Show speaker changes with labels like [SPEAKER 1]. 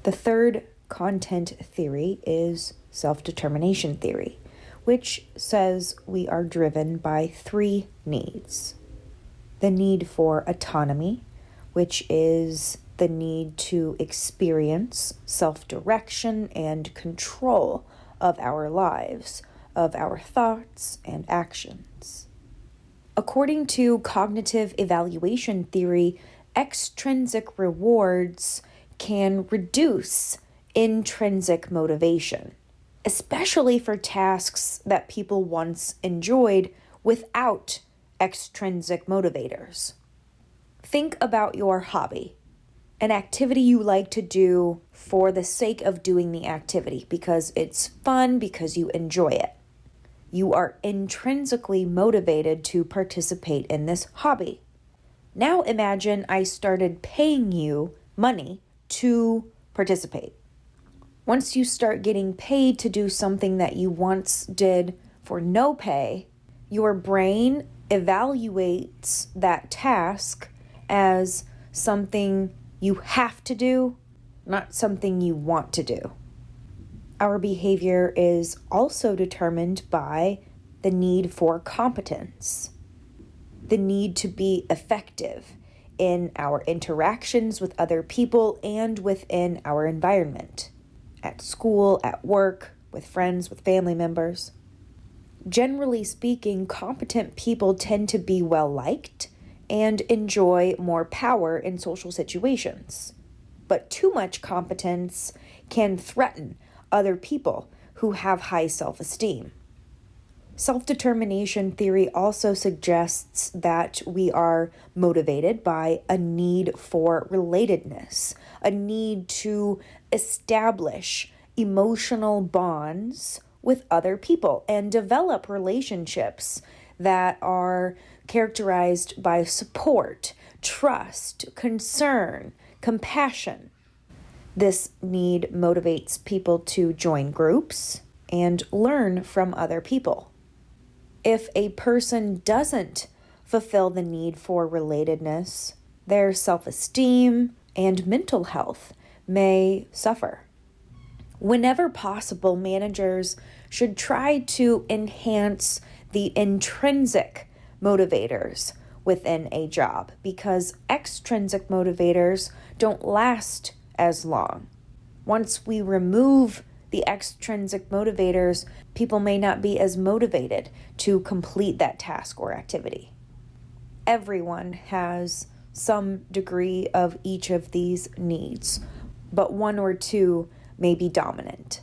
[SPEAKER 1] The third content theory is self-determination theory, which says we are driven by three needs. The need for autonomy, which is the need to experience self-direction and control of our lives, of our thoughts and actions. According to cognitive evaluation theory, extrinsic rewards can reduce intrinsic motivation, especially for tasks that people once enjoyed without extrinsic motivators. Think about your hobby, an activity you like to do for the sake of doing the activity, because it's fun, because you enjoy it. You are intrinsically motivated to participate in this hobby. Now imagine I started paying you money to participate. Once you start getting paid to do something that you once did for no pay, your brain evaluates that task as something you have to do, not something you want to do. Our behavior is also determined by the need for competence, the need to be effective in our interactions with other people and within our environment, at school, at work, with friends, with family members. Generally speaking, competent people tend to be well-liked and enjoy more power in social situations. But too much competence can threaten other people who have high self-esteem. Self-determination theory also suggests that we are motivated by a need for relatedness, a need to establish emotional bonds with other people and develop relationships that are characterized by support, trust, concern, compassion. This need motivates people to join groups and learn from other people. If a person doesn't fulfill the need for relatedness, their self-esteem and mental health may suffer. Whenever possible, managers should try to enhance the intrinsic motivators within a job, because extrinsic motivators don't last as long. Once we remove the extrinsic motivators, people may not be as motivated to complete that task or activity. Everyone has some degree of each of these needs, but one or two may be dominant.